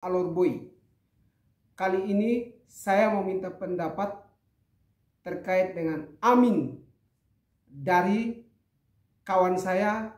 Alor Boy. Kali ini saya mau minta pendapat terkait dengan Amin dari kawan saya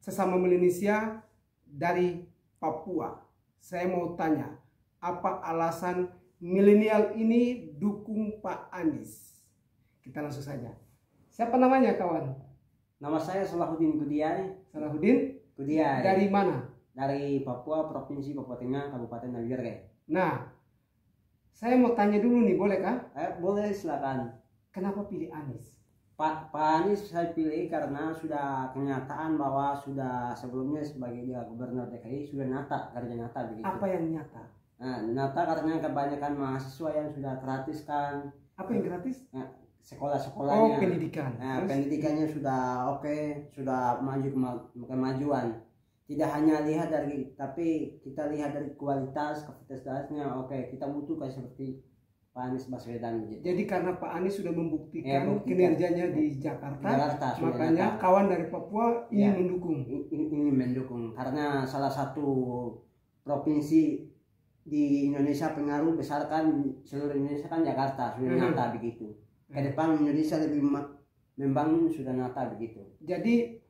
sesama Melanesia dari Papua. Saya mau tanya, apa alasan milenial ini dukung Pak Anies? Kita langsung saja. Siapa namanya kawan? Nama saya Salahuddin Kudiai. Salahuddin Kudiai. Dari mana? Dari Papua, Provinsi Papua Tengah, Kabupaten Nabire. Nah, saya mau tanya dulu nih, boleh kah? Boleh, silakan. Kenapa pilih Anies? Pak Anies saya pilih karena sudah kenyataan bahwa sudah sebelumnya sebagai dia gubernur DKI sudah nyata, kerja nyata begitu. Apa yang nyata? Nah, nyata karena kebanyakan mahasiswa yang sudah gratis kan. Apa yang gratis? Nah, sekolah-sekolahnya. Oh, pendidikan. Nah, pendidikannya sudah oke, sudah maju kemajuan. Tidak hanya lihat dari, tapi kita lihat dari kualitas kapasitasnya. Oke, kita butuh kayak seperti Pak Anies Baswedan gitu. Jadi karena Pak Anies sudah membuktikan kinerjanya di Jakarta makanya kawan dari Papua ingin mendukung. Ini mendukung karena salah satu provinsi di Indonesia pengaruh besar kan, seluruh Indonesia kan Jakarta sudah nyata begitu. Ke depan Indonesia lebih membangun sudah nyata begitu. Jadi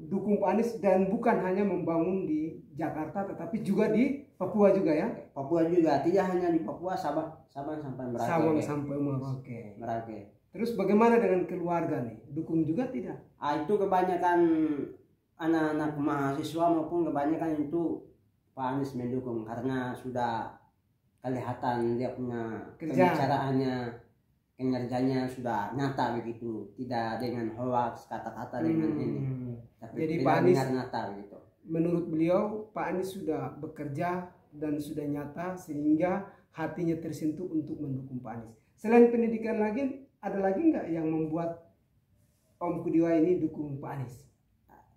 dukung Pak Anies dan bukan hanya membangun di Jakarta tetapi juga di Papua juga ya? Papua juga, tidak hanya di Papua, Sabang sampai Merauke. Sabang sampai Merauke. Terus bagaimana dengan keluarga nih? Dukung juga tidak? Itu kebanyakan anak-anak mahasiswa maupun kebanyakan itu Pak Anies mendukung karena sudah kelihatan dia punya pembicaraannya, kinerjanya sudah nyata begitu, tidak dengan hoax kata-kata dengan ini. Tapi jadi Pak Anies nyata begitu. Menurut beliau Pak Anies sudah bekerja dan sudah nyata sehingga hatinya tersentuh untuk mendukung Pak Anies. Selain pendidikan lagi, ada lagi nggak yang membuat Om Kudiai ini dukung Pak Anies?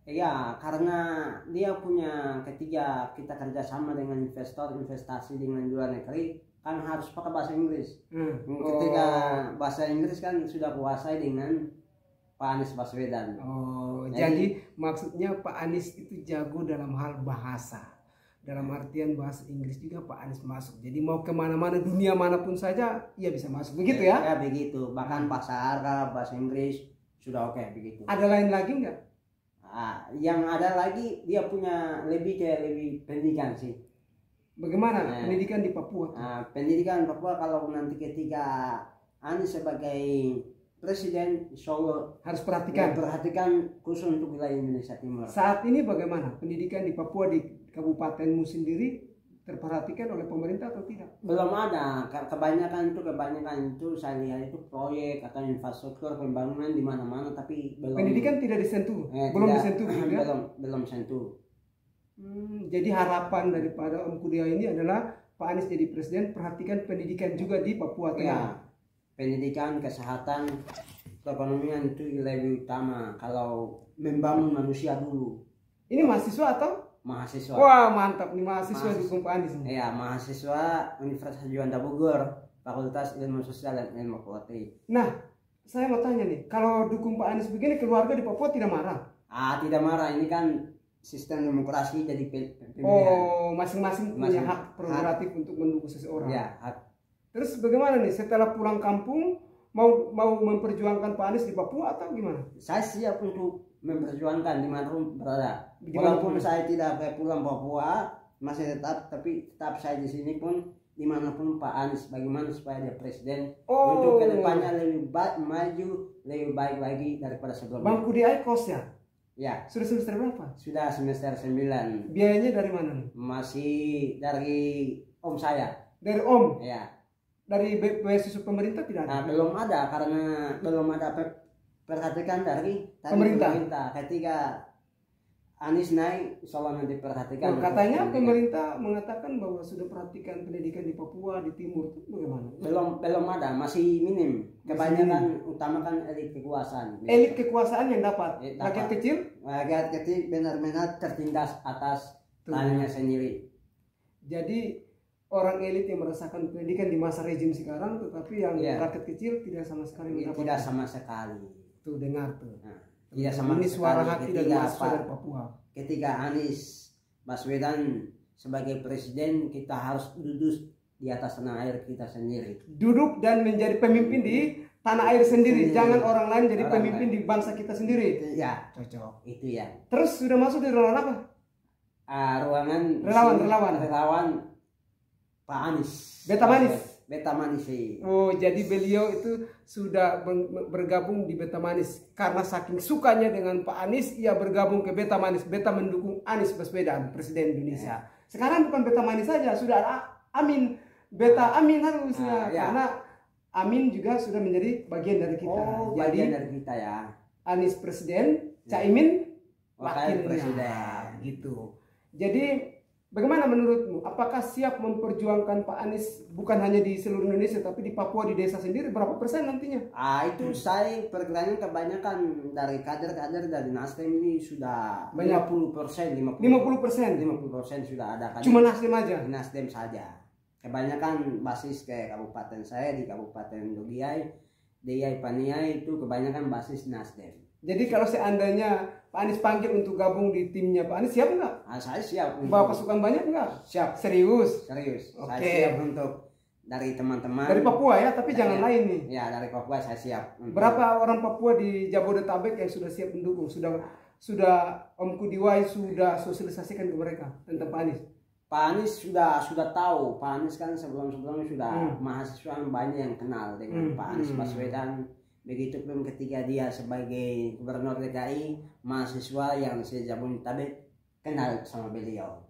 Ya, karena dia punya ketika kita kerjasama dengan investor, investasi dengan luar negeri, kan harus pakai bahasa Inggris. Ketika bahasa Inggris kan sudah kuasai dengan Pak Anies Baswedan. Jadi maksudnya Pak Anies itu jago dalam hal bahasa. Dalam artian bahasa Inggris juga Pak Anies masuk. Jadi mau kemana-mana, dunia manapun saja, ia bisa masuk. Begitu ya? Ya begitu. Bahkan bahasa Arab, bahasa Inggris sudah oke begitu. Ada lain lagi nggak? Yang ada lagi dia punya lebih pendidikan sih. Bagaimana pendidikan di Papua? Pendidikan Papua kalau nanti ketika Anies sebagai presiden, insya Allah harus perhatikan khusus untuk wilayah Indonesia Timur. Saat ini bagaimana pendidikan di Papua, di kabupatenmu sendiri terperhatikan oleh pemerintah atau tidak? Belum ada. Kebanyakan itu saya lihat itu proyek atau infrastruktur pembangunan di mana-mana, tapi belum. Pendidikan tidak disentuh, disentuh ya? Belum sentuh. Jadi harapan daripada Om Kudiai ini adalah Pak Anies jadi presiden, perhatikan pendidikan juga di Papua Tengah. Ya, pendidikan, kesehatan, perekonomian itu lebih utama kalau membangun manusia dulu. Ini mahasiswa atau? Mahasiswa. Wah, mantap nih, mahasiswa dukung Pak Anies. Iya, mahasiswa Universitas Juanda Bogor, Fakultas Ilmu Sosial dan Ilmu Politik. Nah, saya mau tanya nih, kalau dukung Pak Anies begini, keluarga di Papua tidak marah? Tidak marah, ini kan sistem demokrasi jadi pilihan. Masing-masing punya hak prerogatif untuk mendukung seseorang. Ya, hak. Terus bagaimana nih, setelah pulang kampung, mau memperjuangkan Pak Anies di Papua atau gimana? Saya siap untuk memperjuangkan dimanapun berada. Walaupun saya tidak pulang Papua, masih tapi tetap saya di sini pun dimanapun Pak Anies, bagaimana supaya dia presiden untuk kedepannya lebih baik, maju lebih baik lagi daripada sebelumnya. Bang Kudiai kos ya? Ya. Sudah semester berapa? Sudah semester 9. Biayanya dari mana nih? Masih dari om saya. Dari om? Ya. Dari beasiswa pemerintah tidak ada? Belum ada karena belum ada perhatikan dari pemerintah. Ketika Anies naik, insya Allah nanti perhatikan. Katanya pemerintah mengatakan bahwa sudah perhatikan pendidikan di Papua, di timur itu bagaimana? Belum ada, masih minim. Kebanyakan utamakan elit kekuasaan. Elit kekuasaan yang dapat. Rakyat kecil? Rakyat kecil benar-benar tertindas atas tangannya sendiri. Jadi orang elit yang merasakan pendidikan di masa rejim sekarang, tetapi yang rakyat kecil tidak sama sekali mendapat. Tidak sama sekali. Tuh dengar tuh. Tidak sama ini suara hati dari mahasiswa dari Papua. Ketika Anies Baswedan sebagai presiden kita harus duduk di atas tanah air kita sendiri. Duduk dan menjadi pemimpin di tanah air sendiri. Jangan orang lain jadi pemimpin di bangsa kita sendiri. Ya, Cocok. itu ya. Terus sudah masuk di ruangan apa? Ruangan Relawan. Pak Anies. Beta Manis. Beta Manis. Oh, jadi beliau itu sudah bergabung di Beta Manis. Karena saking sukanya dengan Pak Anies, ia bergabung ke Beta Manis. Beta mendukung Anies Baswedan, Presiden Indonesia. Sekarang bukan Beta Manis saja, sudah ada Amin. Beta Amin harusnya. Karena Amin juga sudah menjadi bagian dari kita. Oh, jadi, bagian dari kita ya. Anies Presiden, Caimin Wakil wakilnya. Presiden. Gitu. Jadi bagaimana menurutmu? Apakah siap memperjuangkan Pak Anies bukan hanya di seluruh Indonesia tapi di Papua, di desa sendiri? Berapa persen nantinya? Itu saya perkiraan kebanyakan dari kader-kader dari Nasdem ini sudah banyak 50%, 50% sudah ada kader. Cuma Nasdem aja. Nasdem saja. Kebanyakan basis ke kabupaten saya di Kabupaten Dogiai, Deyai Paniai itu kebanyakan basis Nasdem. Jadi kalau seandainya Pak Anies panggil untuk gabung di timnya Pak Anies, siap nggak? Saya siap. Bawa pasukan banyak nggak? Siap. Serius? Oke. Saya Oke. siap untuk dari teman-teman. Dari Papua ya, tapi jangan lain nih. Ya, dari Papua saya siap. Berapa orang Papua di Jabodetabek yang sudah siap mendukung? Sudah Om Kudiwai sudah sosialisasikan ke mereka tentang Pak Anies? Pak Anies sudah tahu. Pak Anies kan sebelum-sebelumnya sudah mahasiswa banyak yang kenal dengan Pak Anies Baswedan. Begitupun ketika dia sebagai gubernur DKI, mahasiswa yang se-Jabodetabek kenal sama beliau.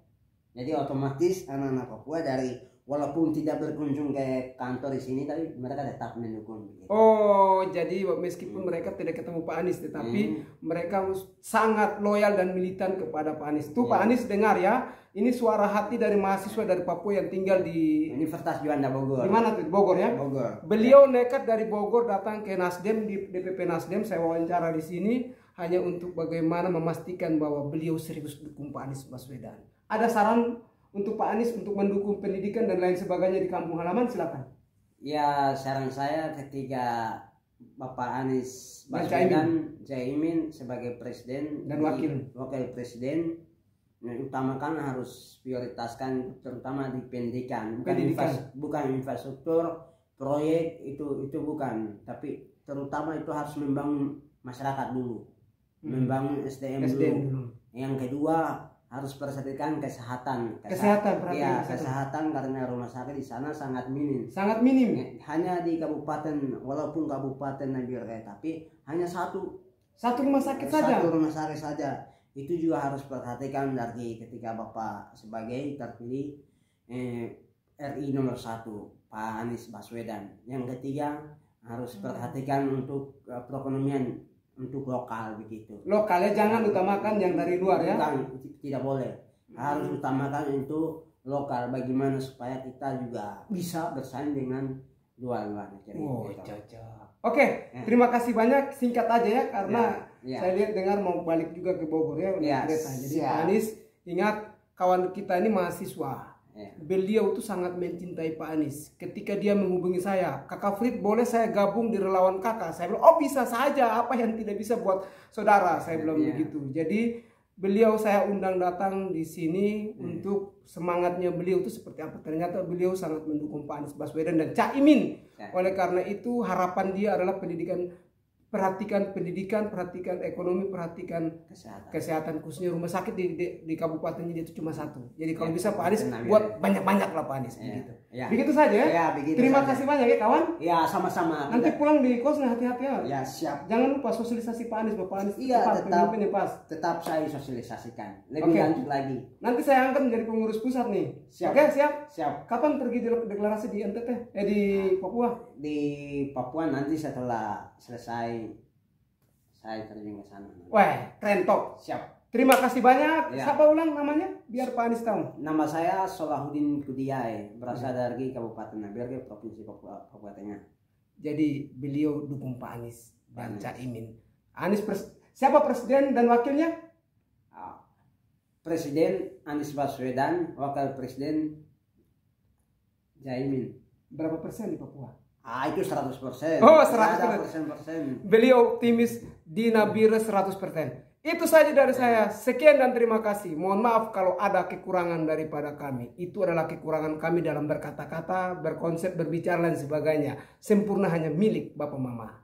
Jadi otomatis anak-anak Papua dari walaupun tidak berkunjung ke kantor di sini, tapi mereka tetap mendukung. Oh, jadi meskipun mereka tidak ketemu Pak Anies, tetapi mereka sangat loyal dan militan kepada Pak Anies. Tuh Pak Anies dengar ya, ini suara hati dari mahasiswa dari Papua yang tinggal di Universitas Juanda Bogor. Di mana tuh? Bogor ya? Bogor. Beliau nekat dari Bogor datang ke Nasdem di DPP Nasdem. Saya wawancara di sini hanya untuk bagaimana memastikan bahwa beliau serius dukung Pak Anies Baswedan. Ada saran untuk Pak Anies untuk mendukung pendidikan dan lain sebagainya di kampung halaman? Silakan. Ya, saran saya ketika Bapak Anies Baswedan, Caimin sebagai presiden dan wakil presiden, utamakan harus prioritaskan terutama di pendidikan, bukan infrastruktur, proyek itu bukan, tapi terutama itu harus membangun masyarakat dulu, membangun SDM dulu. Yang kedua harus perhatikan kesehatan. Kesehatan karena rumah sakit di sana sangat minim. Hanya di kabupaten, walaupun kabupaten Nabire, tapi hanya satu rumah sakit saja. Itu juga harus perhatikan dari ketika Bapak sebagai terpilih RI nomor 1 Pak Anies Baswedan. Yang ketiga harus perhatikan untuk perekonomian untuk lokal begitu. Lokalnya jangan utamakan yang dari luar ya. Bukan, tidak boleh. Harus utamakan untuk lokal. Bagaimana supaya kita juga bisa bersaing dengan luar negeri. Oh, cocok. Oke, terima kasih banyak. Singkat aja ya, karena saya lihat dengar mau balik juga ke Bogor ya, kereta. Jadi Pak Anies, ingat kawan kita ini mahasiswa. Beliau tuh sangat mencintai Pak Anies. Ketika dia menghubungi saya, Kakak Frit boleh saya gabung di relawan kakak? Saya bilang, oh bisa saja, apa yang tidak bisa buat saudara? Saya bilang begitu. Jadi beliau saya undang datang di sini untuk semangatnya beliau itu seperti apa. Ternyata beliau sangat mendukung Pak Anies Baswedan dan Caimin. Oleh karena itu harapan dia adalah perhatikan pendidikan, perhatikan ekonomi, perhatikan kesehatan khususnya rumah sakit di kabupatennya dia itu cuma satu. Jadi kalau bisa Pak Anies buat banyak-banyak lah Pak Anies begitu. Begitu saja ya. Terima kasih banyak ya kawan. Ya, sama-sama. Nanti pulang di kosnya hati-hati ya. Ya, siap. Jangan lupa sosialisasi Pak Anies, Bapak Anies. Tetap saya sosialisasikan. Lebih lanjut lagi. Nanti saya angkat menjadi pengurus pusat nih. Siap. Oke, siap. Siap. Kapan pergi deklarasi di NTT? Di Papua? Di Papua nanti setelah selesai saya terjun ke sana. Wah, keren top. Siap. Terima kasih banyak. Siapa ulang namanya? Biar Pak Anies tahu. Nama saya Solahuddin Kudiai, berasal dari Kabupaten Nabire, Provinsi Papua Tengah. Jadi beliau dukung Pak Anies dan Caimin. Siapa presiden dan wakilnya? Presiden Anies Baswedan, wakil presiden Caimin. Berapa persen di Papua? Itu 100%. Oh, 100%. Beliau optimis di Nabire 100%. Itu saja dari saya. Sekian dan terima kasih. Mohon maaf kalau ada kekurangan daripada kami. Itu adalah kekurangan kami dalam berkata-kata, berkonsep, berbicara dan sebagainya. Sempurna hanya milik Bapak Mama.